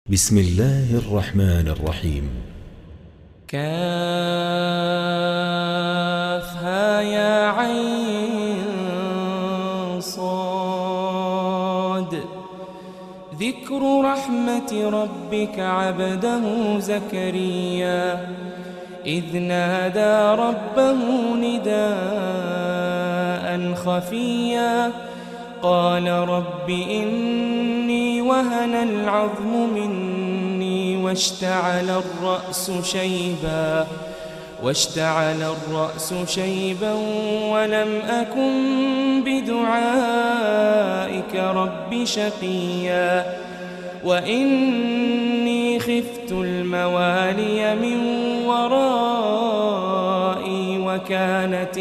بسم الله الرحمن الرحيم. كافها يا عين صاد. ذكر رحمة ربك عبده زكريا إذ نادى ربه نداء خفيا قال رب إني وهن العظم مني واشتعل الرأس شيبا ولم أكن بدعائك رب شقيا وإني خفت الموالي من ورائي وكانت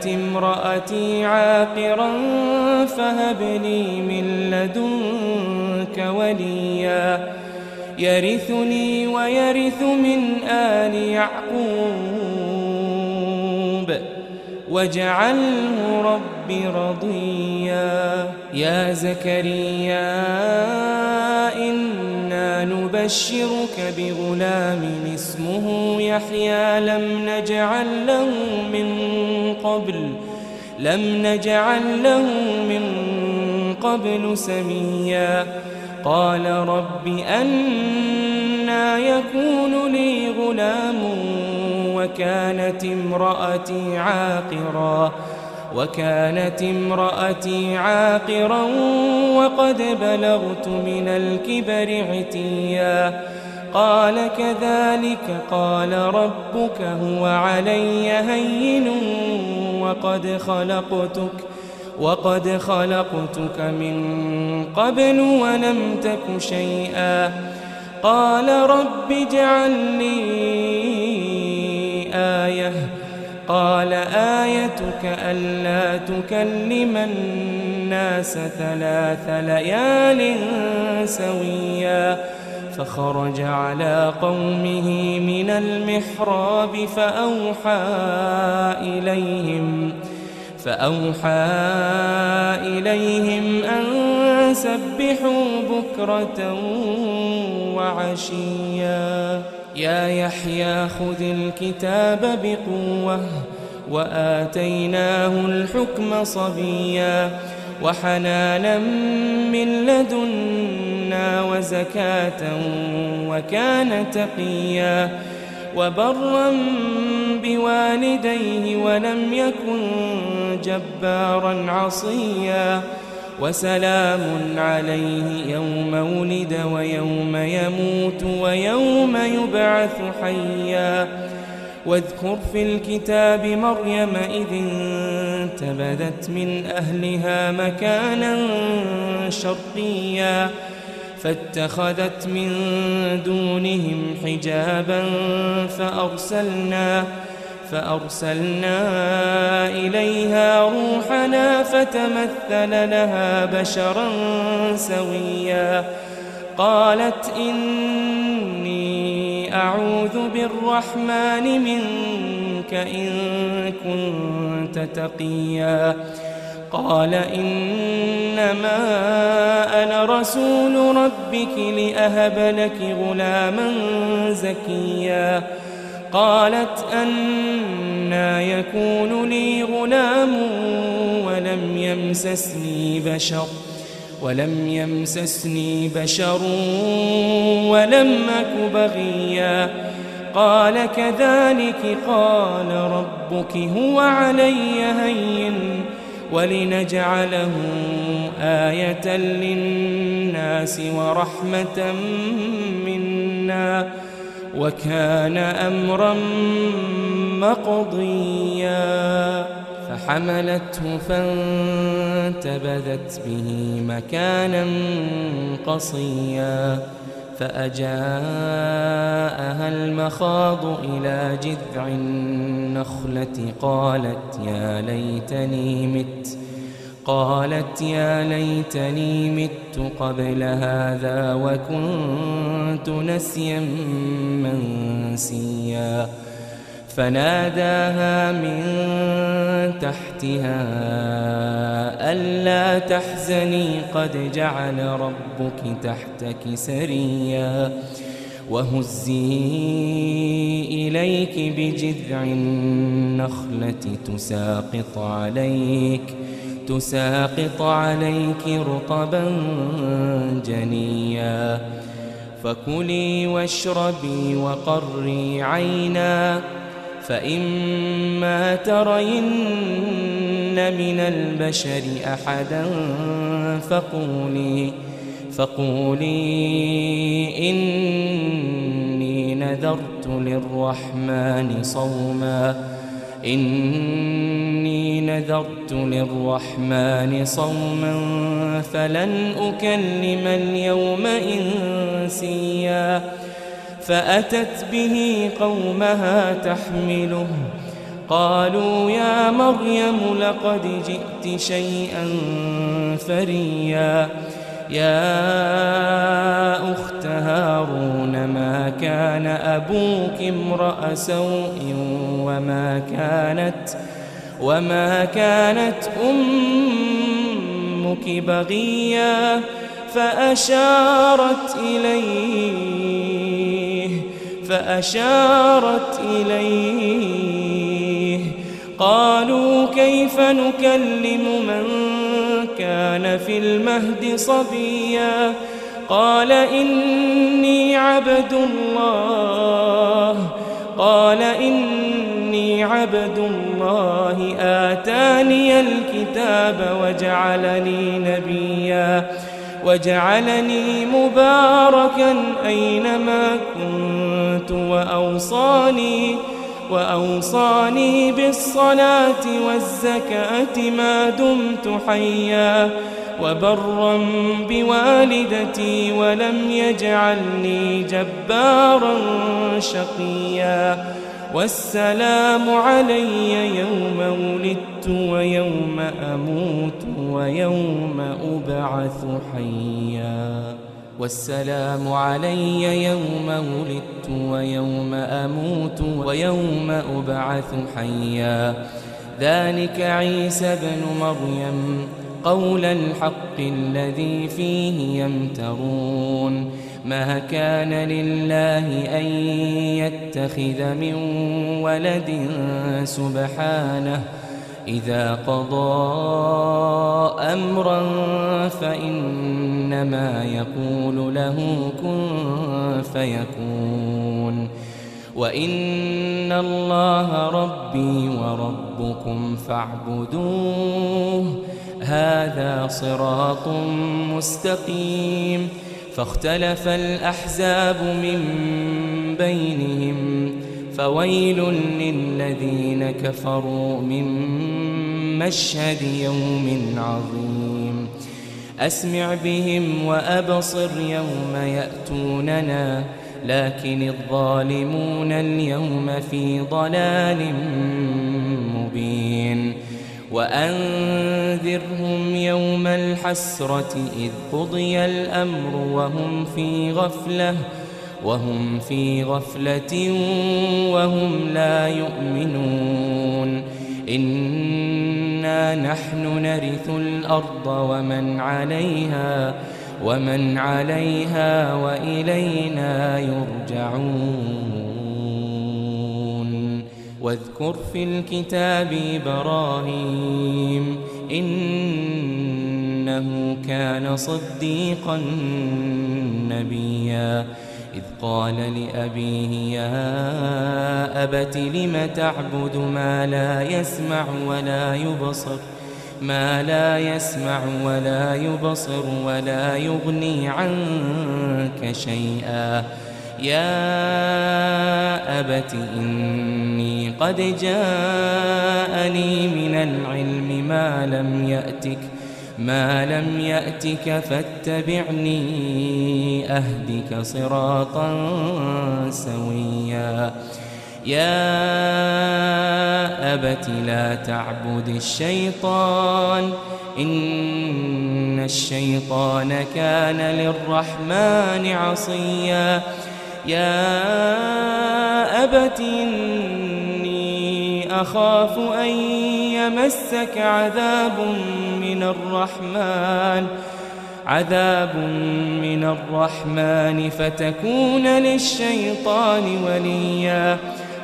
امرأتي عاقرا فهب لي من لدنك وليا يرثني ويرث من آل يعقوب واجعله رب رضيا. يا زكريا إنا نبشرك بغلام اسمه يحيى لم نجعل له من قبل سميا قال رب أنى يكون لي غلام وكانت امرأتي عاقرا وقد بلغت من الكبر عتيا قال كذلك قال ربك هو علي هين وقد خلقتك من قبل ولم تك شيئا قال رب اجعل لي آية قال آيتك ألا تكلم الناس 3 ليال سويا فخرج على قومه من المحراب فأوحى إليهم أن سبحوا بكرة وعشيا. يا يحيى خذ الكتاب بقوة وآتيناه الحكم صبيا وحنانا من لدنا وزكاة وكان تقيا وبرا بوالديه ولم يكن جبارا عصيا وسلام عليه يوم ولد ويوم يموت ويوم يبعث حيا. واذكر في الكتاب مريم إذ انتبذت من أهلها مكانا شرقيا فاتخذت من دونهم حجابا فأرسلنا إليها روحنا فتمثل لها بشرا سويا قالت إني أعوذ بالرحمن منك إن كنت تقيا قال إنما أنا رسول ربك لأهب لك غلاما زكيا قالت أنى يكون لي غلام ولم يمسسني بشر ولم أك بغيا قال كذلك قال ربك هو علي هين ولنجعله آية للناس ورحمة منا وكان أمرا مقضيا. فحملته فانتبذت به مكانا قصيا فأجاءها المخاض إلى جذع النخلة قالت يا ليتني مت قبل هذا وكنت نسيا منسيا فناداها من تحتها ألا تحزني قد جعل ربك تحتك سريا وهزي إليك بجذع النخلة تساقط عليك رطبا جنيا فكلي واشربي وقري عينا فإما ترين من البشر أحدا فقولي إني نذرت للرحمن صوما فلن أكلم اليوم إنسيا فأتت به قومها تحمله قالوا يا مريم لقد جئت شيئا فريا يا أخت هارون ما كان أبوك امرأ سوء وما كانت أمك بغيا فأشارت إليه قالوا كيف نكلم من كان في المهد صبيا قال إني عبد الله آتاني الكتاب وجعلني نبيا وجعلني مباركا أينما كنت وأوصاني بالصلاة والزكاة ما دمت حيا وبرا بوالدتي ولم يجعلني جبارا شقيا والسلام علي يوم ولدت ويوم أموت ويوم أبعث حيا والسلام علي يوم ولدت ويوم أموت ويوم أبعث حيا ذلك عيسى بن مريم قول الحق الذي فيه يمترون ما كان لله أن يتخذ من ولد سبحانه إذا قضى أمرا فإنما يقول له كن فيكون وإن الله ربي وربكم فاعبدوه هذا صراط مستقيم فاختلف الأحزاب من بينهم فويل للذين كفروا من مشهد يوم عظيم أسمع بهم وأبصر يوم يأتوننا لكن الظالمون اليوم في ضلال مبين وأنذرهم يوم الحسرة إذ قضي الأمر وهم في غفلة وهم لا يؤمنون إنا نحن نرث الأرض ومن عليها وإلينا يرجعون واذكر في الكتاب إبراهيم إنه كان صديقا نبيا إذ قال لأبيه يا أبت لم تعبد ما لا يسمع ولا يبصر ولا يغني عنك شيئا يا أبت إني قد جاءني من العلم ما لم يأتك فاتبعني أهدك صراطا سويا يا أبت لا تعبد الشيطان إن الشيطان كان للرحمن عصيا يا أبت إني أخاف أن يمسك عذاب من الرحمن فتكون للشيطان وليا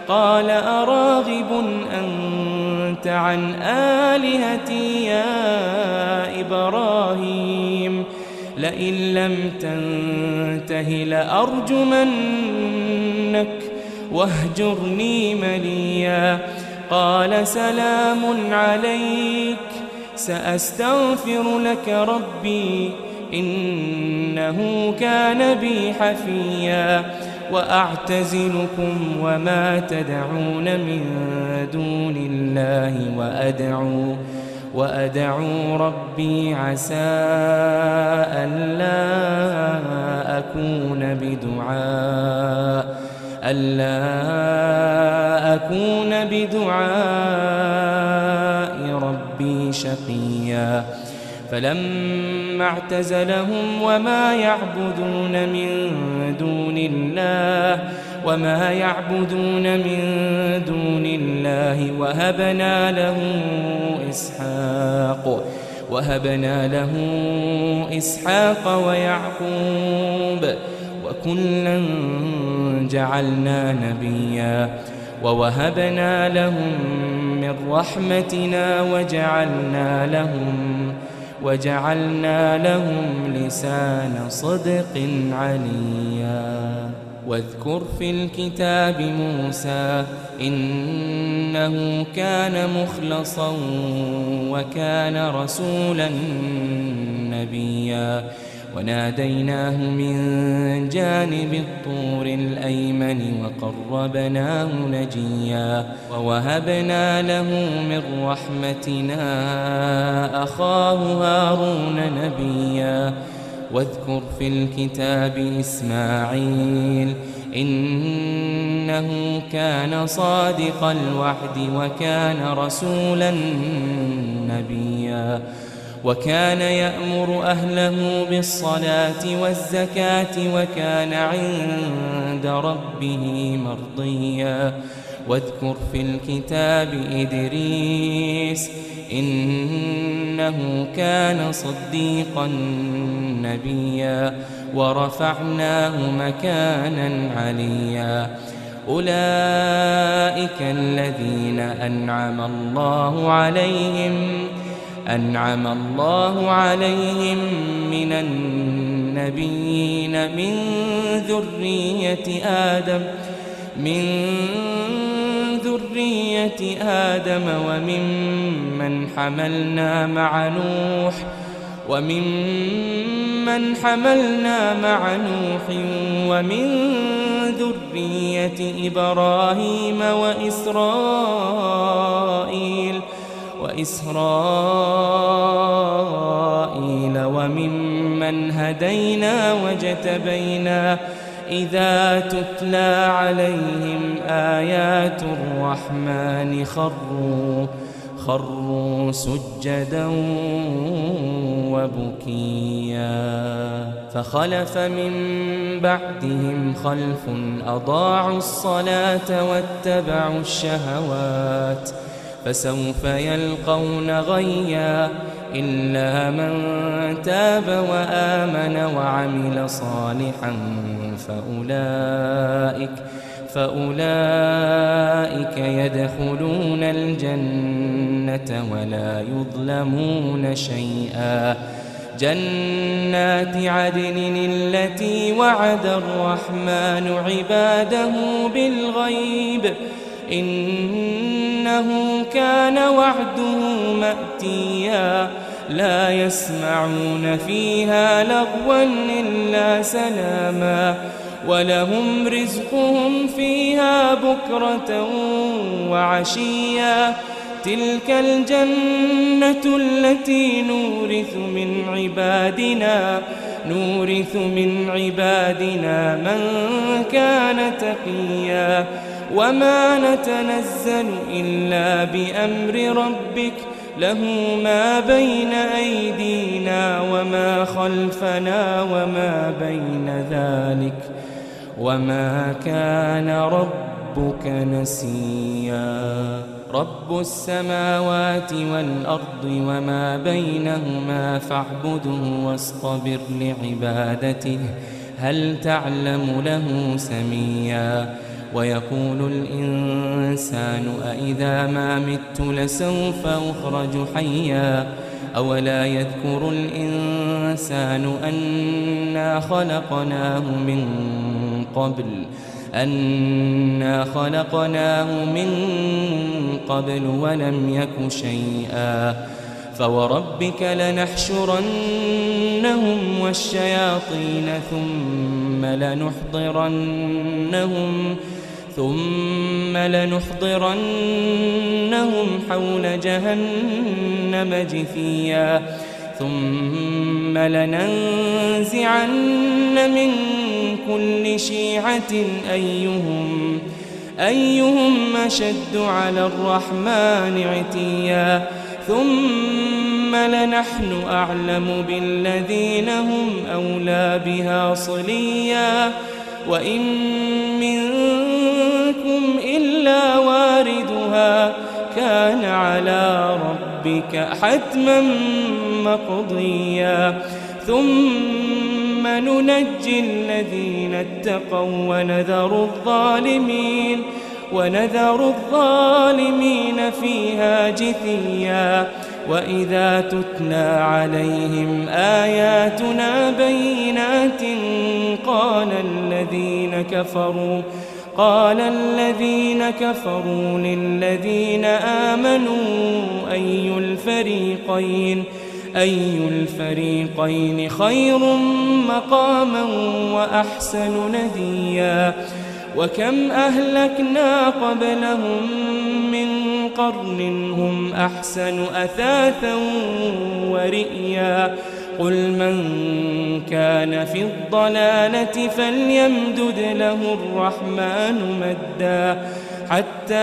قال أراغب أنت عن آلهتي يا إبراهيم لئن لم تنته لأرجمنك واهجرني مليا قال سلام عليك سأستغفر لك ربي إنه كان بي حفيا وأعتزلكم وما تدعون من دون الله وأدعو ربي عسى ألا أكون بدعاء ربي شقيا فلما اعتزلهم وما يعبدون من دون الله وهبنا له إسحاق ويعقوب وكلا جعلنا نبيا ووهبنا لهم من رحمتنا وجعلنا لهم لسان صدق عليا واذكر في الكتاب موسى إنه كان مخلصا وكان رسولا نبيا وناديناه من جانب الطور الأيمن وقربناه نجيا ووهبنا له من رحمتنا أخاه هارون نبيا واذكر في الكتاب إسماعيل إنه كان صادق الوعد وكان رسولا نبيا وكان يأمر أهله بالصلاة والزكاة وكان عند ربه مرضيا واذكر في الكتاب إدريس إنه كان صديقا نبيا ورفعناه مكانا عليا أولئك الذين أنعم الله عليهم من النبيين من ذرية آدم وممن حملنا مع نوح ومن ذرية إبراهيم وإسرائيل وممن هدينا واجتبينا إذا تتلى عليهم آيات الرحمن خروا سجدا وبكيا فخلف من بعدهم خلف أضاعوا الصلاة واتبعوا الشهوات فسوف يلقون غيا إلا من تاب وآمن وعمل صالحا فأولئك يدخلون الجنة ولا يظلمون شيئا جنات عدن التي وعد الرحمن عباده بالغيب إنه كان وعده مأتيا لا يسمعون فيها لغوا إلا سلاما ولهم رزقهم فيها بكرة وعشيا تلك الجنة التي نورث من عبادنا من كان تقيا وما نتنزل إلا بأمر ربك له ما بين أيدينا وما خلفنا وما بين ذلك وما كان ربك ربك نسيا رب السماوات والأرض وما بينهما فاعبده واصطبر لعبادته هل تعلم له سميا ويقول الإنسان أإذا ما مت لسوف أخرج حيا أولا يذكر الإنسان أنا خلقناه من قبل ولم يك شيئا فوربك لنحشرنهم والشياطين ثم لنحضرنهم حول جهنم جثيا ثم لننزعن من كل شيعة أيهم أشد على الرحمن عتيا ثم لنحن أعلم بالذين هم أولى بها صليا وإن منكم إلا واردها كان على ربك حتما مقضيا ثم ننجي الذين اتقوا ونذر الظالمين فيها جثيا وإذا تتلى عليهم آياتنا بينات قال الذين كفروا للذين آمنوا أي الفريقين خير مقاما وأحسن نديا وكم أهلكنا قبلهم من قرن هم أحسن أثاثا ورئيا قل من كان في الضلالة فليمدد له الرحمن مدا حتى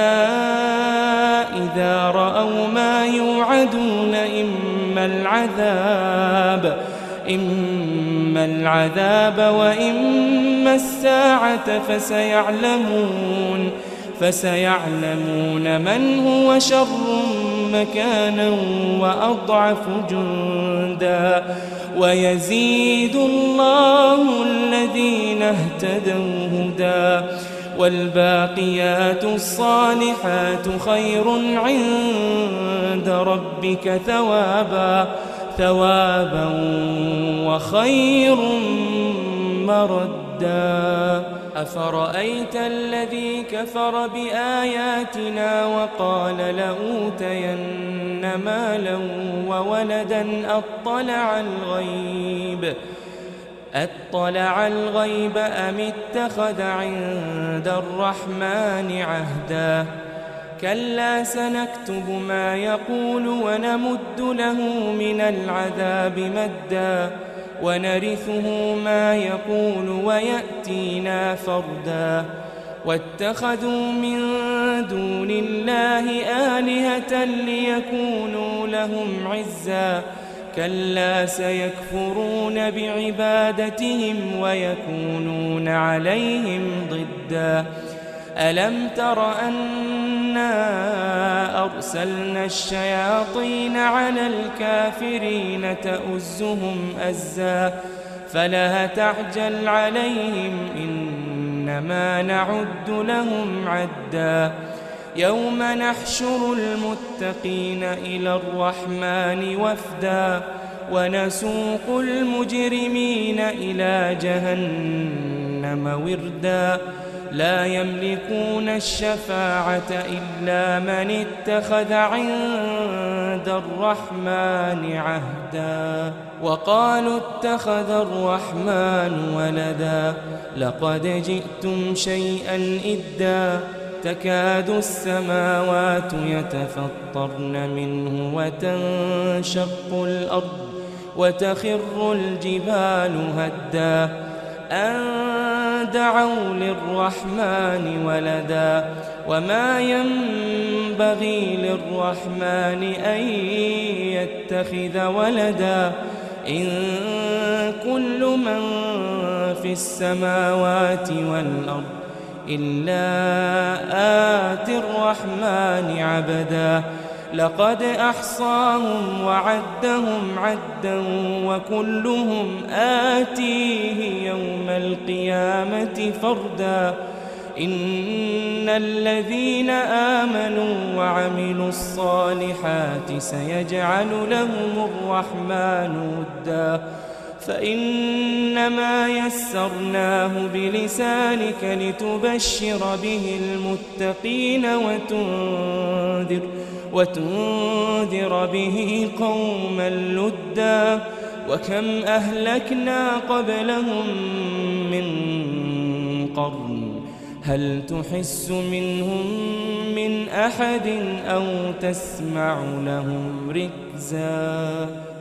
إذا رأوا ما يوعدون إما العذاب وإما الساعة فسيعلمون من هو شر مكانا وأضعف جندا ويزيد الله الذين اهتدوا هدى والباقيات الصالحات خير عند ربك ثوابا وخير مردا أفرأيت الذي كفر بآياتنا وقال لأوتين مالا وولدا أطلع الغيب أم اتخذ عند الرحمن عهدا كلا سنكتب ما يقول ونمد له من العذاب مدا ونرثه ما يقول ويأتينا فردا واتخذوا من دون الله آلهة ليكونوا لهم عزا كلا سيكفرون بعبادتهم ويكونون عليهم ضدا ألم تر أنا أرسلنا الشياطين على الكافرين تؤزهم أزا فلا تعجل عليهم إنما نعد لهم عدا يوم نحشر المتقين إلى الرحمن وفدا ونسوق المجرمين إلى جهنم وردا لا يملكون الشفاعة إلا من اتخذ عند الرحمن عهدا وقالوا اتخذ الرحمن ولدا لقد جئتم شيئا إدا تكاد السماوات يتفطرن منه وتنشق الأرض وتخر الجبال هدا أن دعوا للرحمن ولدا وما ينبغي للرحمن أن يتخذ ولدا إن كل من في السماوات والأرض إلا آتي الرحمن عبدا لقد أحصاهم وعدهم عدا وكلهم آتيه يوم القيامة فردا إن الذين آمنوا وعملوا الصالحات سيجعل لهم الرحمن ودا فإنما يسرناه بلسانك لتبشر به المتقين وتنذر به قوما لدا وكم أهلكنا قبلهم من قرن هل تحس منهم من أحد أو تسمع لهم ركزا